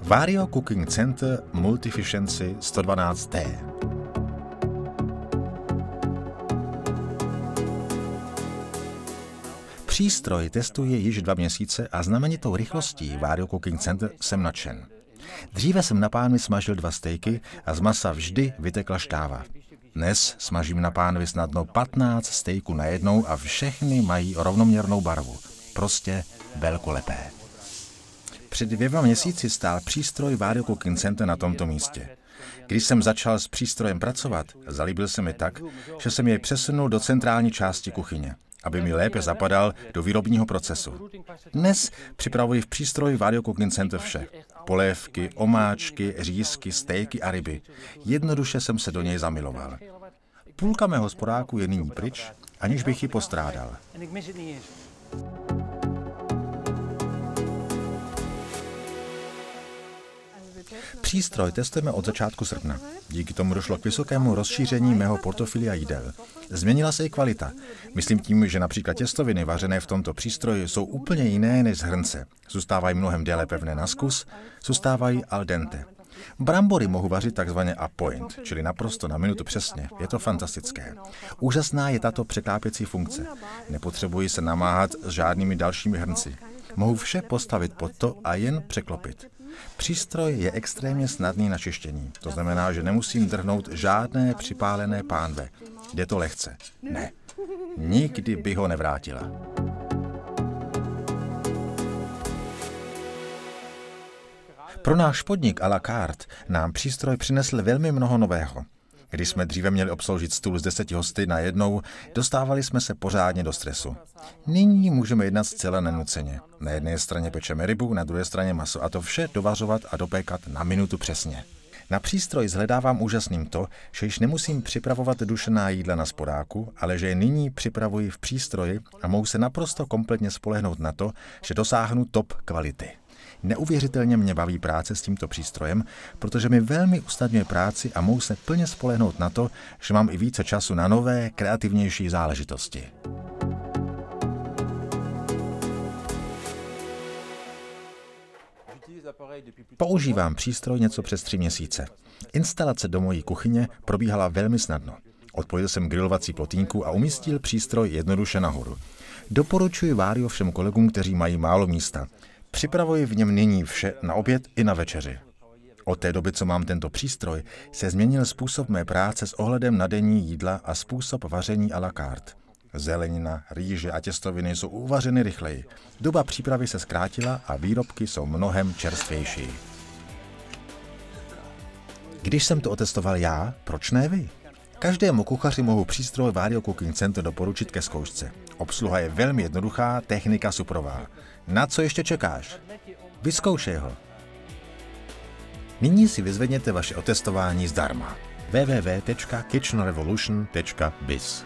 Vario Cooking Center Multificiency 112T. Přístroj testuje již 2 měsíce a znamenitou rychlostí Vario Cooking Center jsem nadšen. Dříve jsem na pánvi smažil 2 stejky a z masa vždy vytekla štáva. Dnes smažím na pánvi snadno 15 stejků najednou a všechny mají rovnoměrnou barvu. Prostě velkolepé. Před 2 měsíci stál přístroj Vario Cooking Center na tomto místě. Když jsem začal s přístrojem pracovat, zalíbil se mi tak, že jsem jej přesunul do centrální části kuchyně, aby mi lépe zapadal do výrobního procesu. Dnes připravuji v přístroji Vario Cooking Center vše. Polévky, omáčky, řízky, stejky a ryby. Jednoduše jsem se do něj zamiloval. Půlka mého sporáku je nyní pryč, aniž bych ji postrádal. Přístroj testujeme od začátku srpna. Díky tomu došlo k vysokému rozšíření mého portfolia jídel. Změnila se i kvalita. Myslím tím, že například těstoviny vařené v tomto přístroji jsou úplně jiné než z hrnce. Zůstávají mnohem déle pevné na zkus, zůstávají al dente. Brambory mohu vařit takzvaně a point, čili naprosto na minutu přesně. Je to fantastické. Úžasná je tato překlápěcí funkce. Nepotřebuji se namáhat s žádnými dalšími hrnci. Mohu vše postavit pod to a jen překlopit. Přístroj je extrémně snadný na čištění. To znamená, že nemusím drhnout žádné připálené pánve. Jde to lehce. Ne. Nikdy bych ho nevrátila. Pro náš podnik à la carte nám přístroj přinesl velmi mnoho nového. Když jsme dříve měli obsloužit stůl z 10 hosty najednou, dostávali jsme se pořádně do stresu. Nyní můžeme jednat zcela nenuceně. Na jedné straně pečeme rybu, na druhé straně maso a to vše dovařovat a dopékat na minutu přesně. Na přístroj zhledávám úžasným to, že již nemusím připravovat dušená jídla na sporáku, ale že je nyní připravuji v přístroji a mohu se naprosto kompletně spolehnout na to, že dosáhnu top kvality. Neuvěřitelně mě baví práce s tímto přístrojem, protože mi velmi usnadňuje práci a mohu se plně spolehnout na to, že mám i více času na nové, kreativnější záležitosti. Používám přístroj něco přes 3 měsíce. Instalace do mojí kuchyně probíhala velmi snadno. Odpojil jsem grilovací plotínku a umístil přístroj jednoduše nahoru. Doporučuji Vario všem kolegům, kteří mají málo místa. Připravuji v něm nyní vše na oběd i na večeři. Od té doby, co mám tento přístroj, se změnil způsob mé práce s ohledem na denní jídla a způsob vaření à la carte. Zelenina, rýže a těstoviny jsou uvařeny rychleji. Doba přípravy se zkrátila a výrobky jsou mnohem čerstvější. Když jsem to otestoval já, proč ne vy? Každému kuchaři mohu přístroj Vario Cooking Center doporučit ke zkoušce. Obsluha je velmi jednoduchá, technika suprová. Na co ještě čekáš? Vyzkoušej ho. Nyní si vyzvedněte vaše otestování zdarma. www.kitchenrevolution.biz